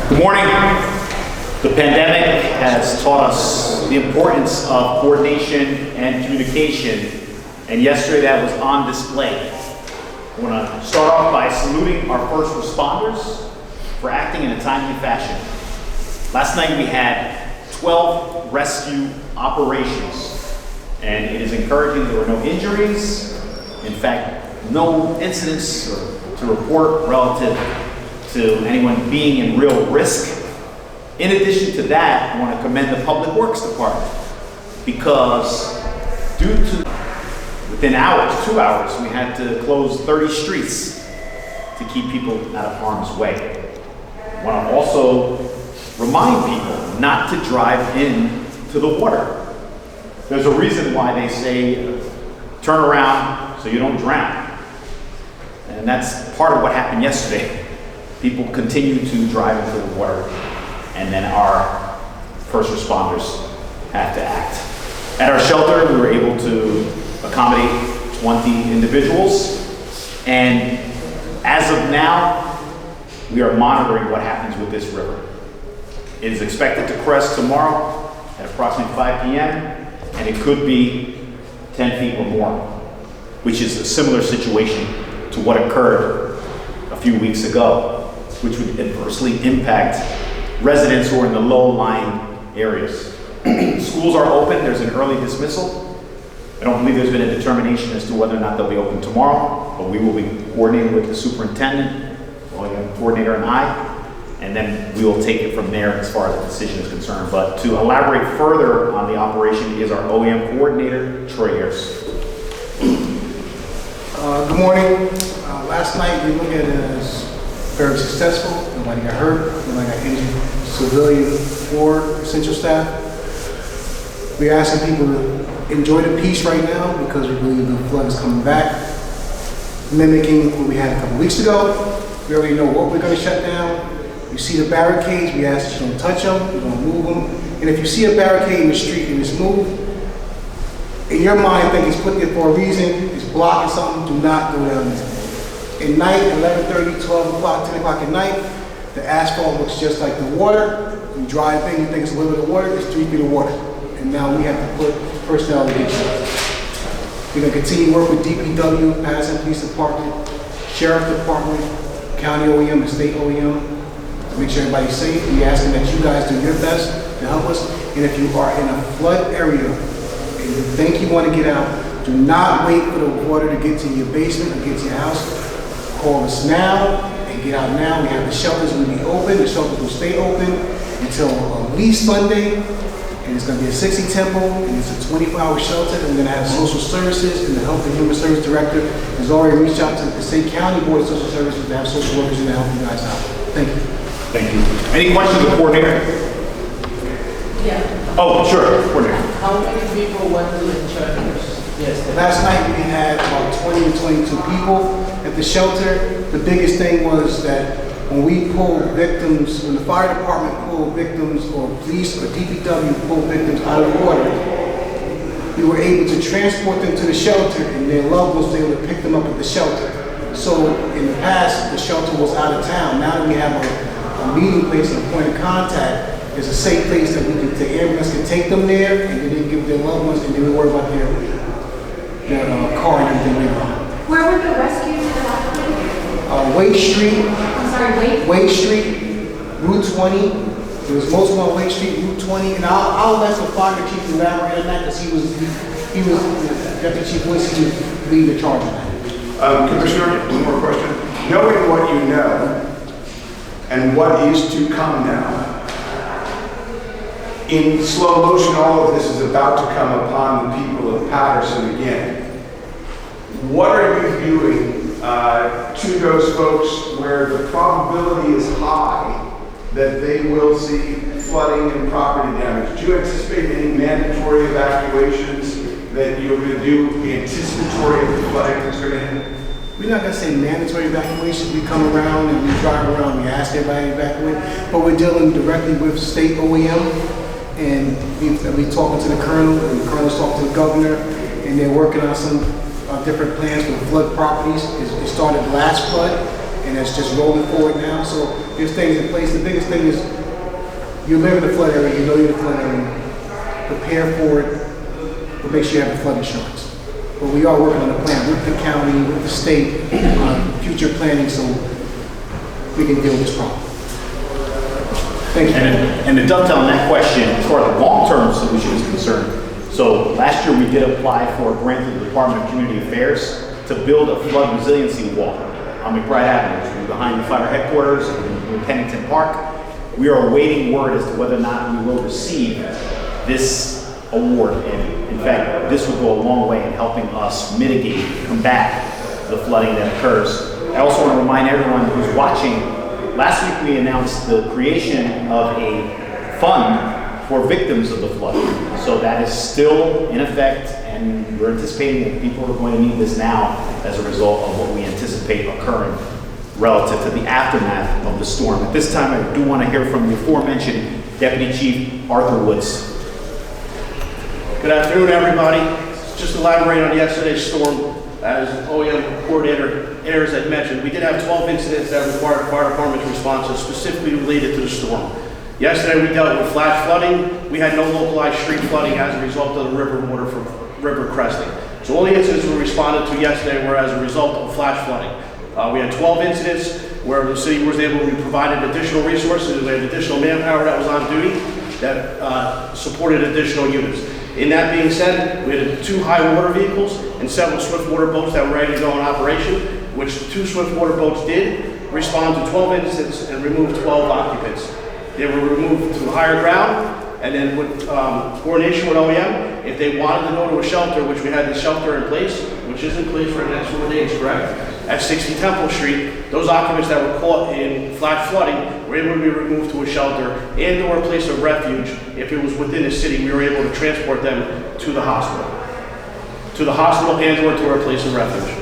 Good morning. The pandemic has taught us the importance of coordination and communication, and yesterday that was on display. I want to start off by saluting our first responders for acting in a timely fashion. Last night we had 12 rescue operations, and it is encouraging there were no injuries. In fact, no incidents to report relative to anyone being in real risk. In addition to that, I want to commend the Public Works Department because within hours, 2 hours, we had to close 30 streets to keep people out of harm's way. I want to also remind people not to drive into the water. There's a reason why they say turn around so you don't drown. And that's part of what happened yesterday. People continue to drive into the water, and then our first responders have to act. At our shelter, we were able to accommodate 20 individuals, and as of now, we are monitoring what happens with this river. It is expected to crest tomorrow at approximately 5 p.m., and it could be 10 feet or more, which is a similar situation to what occurred a few weeks ago, which would adversely impact residents who are in the low-lying areas. Schools are open. There's an early dismissal. I don't believe there's been a determination as to whether or not they'll be open tomorrow, but we will be coordinating with the superintendent, the coordinator, and I, and then we will take it from there as far as the decision is concerned. But to elaborate further on the operation is our OEM coordinator, Troy Ayers. Good morning. Last night we looked at it as very successful. Nobody got hurt, nobody got injured. Civilian or essential staff. We're asking people to enjoy the peace right now because we believe the flood is coming back, mimicking what we had a couple weeks ago. We already know what we're going to shut down. You see the barricades, we ask that you don't touch them, you don't move them. And if you see a barricade in the street and it's moved, in your mind think it's put there for a reason, it's blocking something, do not go down there. At night, 11:30, 12 o'clock, 10 o'clock at night, the asphalt looks just like the water. You drive in, you think it's a little bit of water, it's 3 feet of water. And now we have to put personnel against it. We're going to continue to work with DPW, Paterson Police Department, Sheriff Department, County OEM, and State OEM to make sure everybody's safe. We're asking that you guys do your best to help us. And if you are in a flood area and you think you want to get out, do not wait for the water to get to your basement or get to your house. Call us now and get out now. We have the shelters will be open. The shelters will stay open until at least Sunday. And it's going to be a 60 temple, and it's a 24-hour shelter. And we're going to have social services, and the Health and Human Service Director has already reached out to the State County Board of Social Services to have social workers in to help you guys out. Thank you. Thank you. Any questions of the coordinator? Yeah. Oh, sure, coordinator. How many people went to the church? Yes. Last night we had about 20 to 22 people at the shelter. The biggest thing was that when we pulled victims, when the fire department pulled victims or police or DPW pulled victims out of the water, we were able to transport them to the shelter and their loved ones were able to pick them up at the shelter. So in the past, the shelter was out of town. Now that we have a meeting place and a point of contact, it's a safe place that the ambulance can take them there and then they give their loved ones and then we worry about their car and everything later on. Where were the rescues happening? Wade Street. I'm sorry, Wade Street, Route 20. There was most on Wade Street, Route 20. And I'll let the fire chief elaborate on that because he was Deputy Chief Willis, he was leading the charge on that. Commissioner, one more question. Knowing what you know and what is to come now, in slow motion, all of this is about to come upon the people of Paterson again. What are you viewing to those folks where the probability is high that they will see flooding and property damage? Do you anticipate any mandatory evacuations that you're going to do anticipatory of the flooding that's going to hit? We're not going to say mandatory evacuation. We come around and we drive around, we ask everybody to evacuate, but we're dealing directly with state OEM. And we talking to the colonel, and the colonel's talking to the governor, and they're working on some different plans for the flood properties. It started last flood, and it's just rolling forward now. So there's things in place. The biggest thing is you live in the flood area, you know you're in the flood area, prepare for it, but make sure you have the flood insurance. But we are working on a plan with the county, with the state, on future planning so we can deal with this problem. Thank you. And to dovetail on that question, as far as the long-term solution is concerned, so last year we did apply for a grant through the Department of Community Affairs to build a flood resiliency wall on McBride Avenue, which is behind the fire headquarters in Pennington Park. We are awaiting word as to whether or not we will receive this award. And in fact, this will go a long way in helping us mitigate, combat the flooding that occurs. I also want to remind everyone who's watching, last week we announced the creation of a fund for victims of the flood. So that is still in effect, and we're anticipating that people are going to need this now as a result of what we anticipate occurring relative to the aftermath of the storm. At this time, I do want to hear from the aforementioned Deputy Chief Arthur Woods. Good afternoon, everybody. Just elaborate on yesterday's storm. As OEM coordinator Ayers had mentioned, we did have 12 incidents that required fire department's responses specifically related to the storm. Yesterday we dealt with flash flooding. We had no localized street flooding as a result of the river water from river cresting. So all the incidents we responded to yesterday were as a result of flash flooding. We had 12 incidents where the city was able to provide additional resources. We had additional manpower that was on duty that supported additional units. In that being said, we had 2 high water vehicles and several swift water boats that were ready to go in operation, which 2 swift water boats did respond to 12 incidents and remove 12 occupants. They were removed to higher ground, and then with coordination with OEM, if they wanted to go to a shelter, which we had the shelter in place, which is in place for the next 4 days, correct? At 60 Temple Street, those occupants that were caught in flash flooding were able to be removed to a shelter and or a place of refuge. If it was within the city, we were able to transport them to the hospital. To the hospital and or to our place of refuge.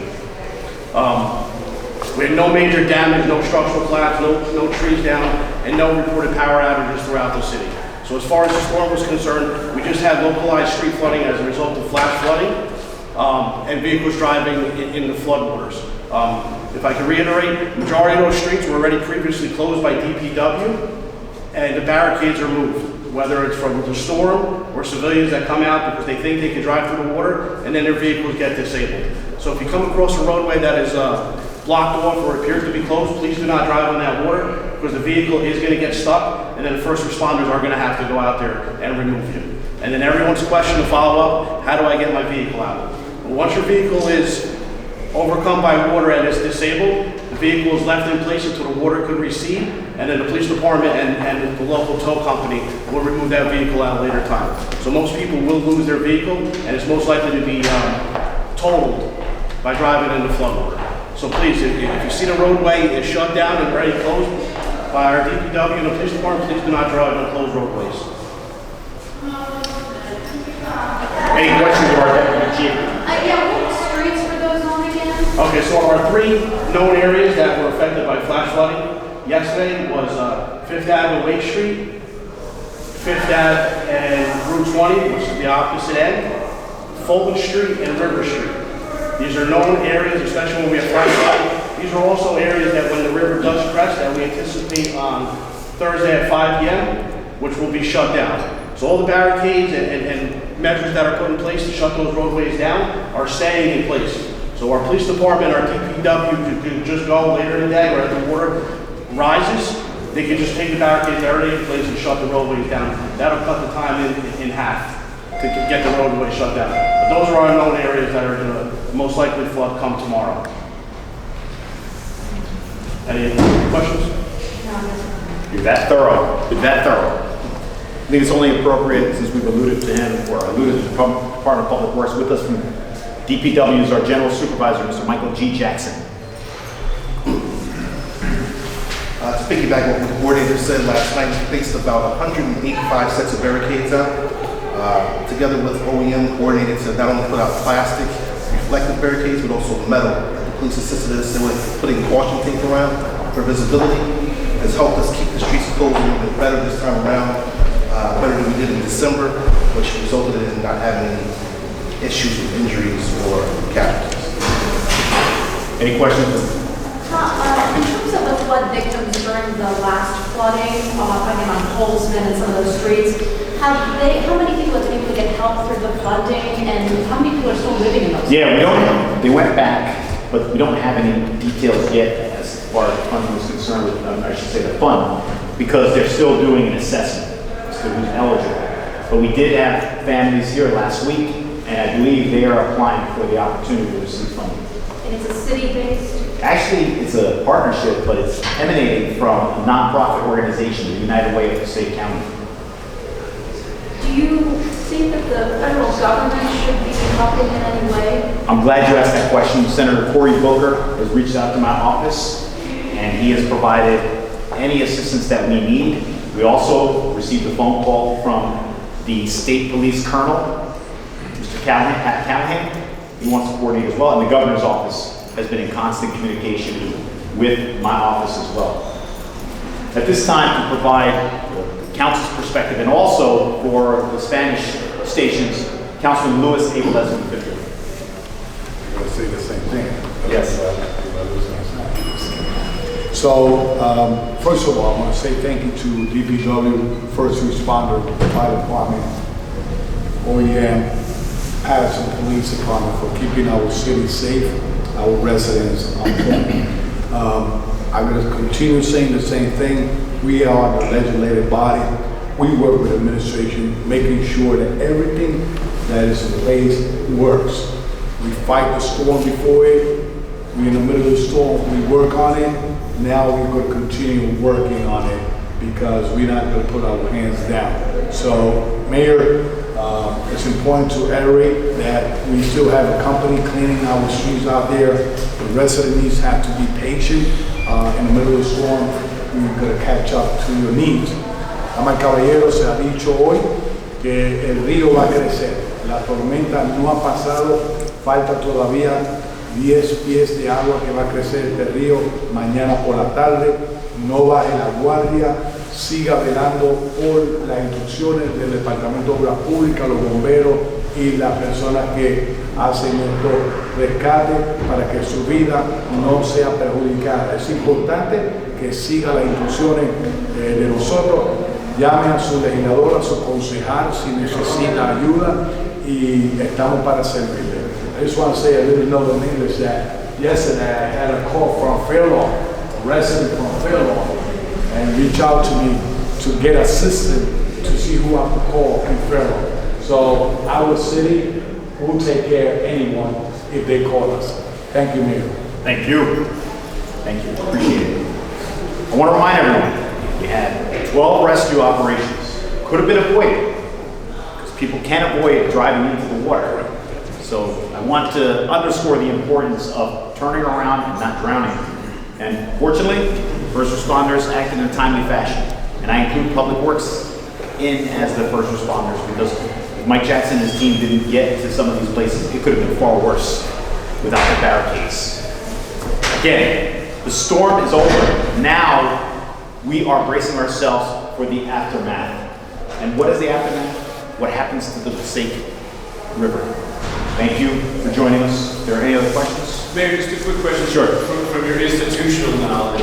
We had no major damage, no structural collapse, no trees down, and no reported power outages throughout the city. So as far as the storm was concerned, we just had localized street flooding as a result of flash flooding and vehicles driving in the floodwaters. If I can reiterate, majority of those streets were already previously closed by DPW, and the barricades are moved, whether it's from the storm or civilians that come out because they think they can drive through the water, and then their vehicles get disabled. So if you come across a roadway that is blocked off or appears to be closed, please do not drive on that water because the vehicle is going to get stuck, and then the first responders are going to have to go out there and remove you. And then everyone's question to follow up, how do I get my vehicle out? Well, once your vehicle is overcome by water and is disabled, the vehicle is left in place until the water could recede, and then the police department and the local tow company will remove that vehicle at a later time. So most people will lose their vehicle, and it's most likely to be totaled by driving in the floodwater. So please, if you see the roadway is shut down and already closed by our DPW and the police department, please do not drive on closed roadways. Any questions of our Deputy Chief? Yeah, what streets were those on again? Okay, so our 3 known areas that were affected by flash flooding yesterday was 5th Ave and Wake Street, 5th Ave and Route 20, which is the opposite end, Fulton Street and River Street. These are known areas, especially when we have flash flooding. These are also areas that when the river does crest that we anticipate on Thursday at 5 p.m., which will be shut down. So all the barricades and measures that are put in place to shut those roadways down are staying in place. So our police department, our DPW could just go later in the day or as the water rises, they can just take the barricades that are already in place and shut the roadways down. That'll cut the time in half to get the roadway shut down. But those are our known areas that are going to most likely flood come tomorrow. Any questions? You're that thorough. You're that thorough. I think it's only appropriate, since we've alluded to him, or alluded to the Department of Public Works. With us from DPW is our General Supervisor, Mr. Michael G. Jackson. To piggyback on what the coordinator said last night, we placed about 185 sets of barricades out, together with OEM coordinated to not only put out plastic reflective barricades, but also metal. The police assisted us with putting caution tape around for visibility. Has helped us keep the streets closed a little bit better this time around, better than we did in December, which resulted in not having any issues with injuries or casualties. Any questions? In terms of the flood victims during the last flooding, again on Holzman and some of those streets, how many people have been able to get help through the funding, and how many people are still living in those? Yeah, we don't, they went back, but we don't have any details yet as far as funding is concerned with, I should say the fund, because they're still doing an assessment as to who's eligible. But we did have families here last week, and I believe they are applying for the opportunity to receive funding. And it's a city-based? Actually, it's a partnership, but it's emanating from a nonprofit organization, the United Way of Passaic County. Do you think that the federal government should be helping in any way? I'm glad you asked that question. Senator Cory Booker has reached out to my office, and he has provided any assistance that we need. We also received a phone call from the state police colonel, Mr. Callahan. He wants to coordinate as well, and the governor's office has been in constant communication with my office as well. At this time, to provide the council's perspective, and also for the Spanish stations, Councilman Luis Abelez in particular. I'm going to say the same thing. Yes. So, first of all, I want to say thank you to DPW, First Responder, Fire Department, OEM, Paterson Police Department for keeping our city safe, our residents on point. I'm going to continue saying the same thing. We are the legislative body. We work with administration, making sure that everything that is in place works. We fight the storm before it. We're in the middle of the storm. We work on it. Now we're going to continue working on it because we're not going to put our hands down. So, Mayor, it's important to iterate that we still have a company cleaning our streets out there. The residents have to be patient. In the middle of the storm, we're going to catch up to your needs. Damas y caballeros, se ha dicho hoy que el río va a crecer. La tormenta no ha pasado, falta todavía 10 pies de agua que va a crecer este río mañana por la tarde. No baje la guardia, siga velando por las instrucciones del Departamento de Obras Públicas, los bomberos y las personas que hacen nuestro rescate para que su vida no sea perjudicada. Es importante que siga las instrucciones de nosotros. Llame a su legislador, a su concejal si necesita ayuda y estamos para servirle. I just want to say a little note in English that yesterday I had a call from Fairlawn, a resident from Fairlawn, and reached out to me to get assistance to see who I could call in Fairlawn. So our city will take care of anyone if they call us. Thank you, Mayor. Thank you. Thank you. Appreciate it. I want to remind everyone, we had 12 rescue operations. Could have been avoided because people can't avoid driving into the water. So I want to underscore the importance of turning around and not drowning. And fortunately, first responders acted in a timely fashion. And I include Public Works in as the first responders because if Mike Jackson and his team didn't get to some of these places, it could have been far worse without the barricades. Again, the storm is over. Now we are bracing ourselves for the aftermath. And what is the aftermath? What happens to the Passaic River? Thank you for joining us. Are there any other questions? Mayor, just a quick question. Sure. From your institutional knowledge.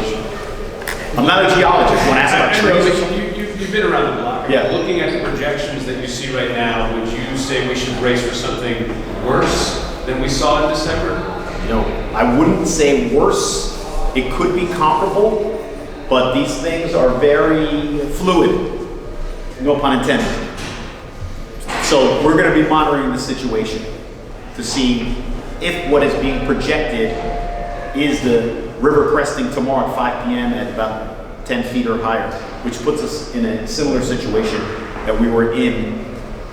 I'm not a geologist. When I ask about I know, trees. but you've been around the block. Yeah. Looking at the projections that you see right now, would you say we should brace for something worse than we saw in December? No, I wouldn't say worse. It could be comparable, but these things are very fluid. No pun intended. So we're going to be monitoring the situation to see if what is being projected is the river cresting tomorrow at 5 p.m. at about 10 feet or higher, which puts us in a similar situation that we were in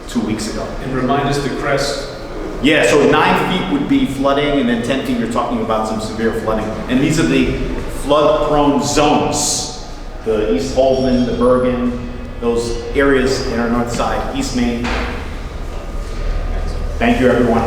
2 weeks ago. And remind us the crest. Yeah, so 9 feet would be flooding, and then 10 feet you're talking about some severe flooding. And these are the flood-prone zones. The East Holden, the Bergen, those areas in our north side, East Main. Thank you, everyone.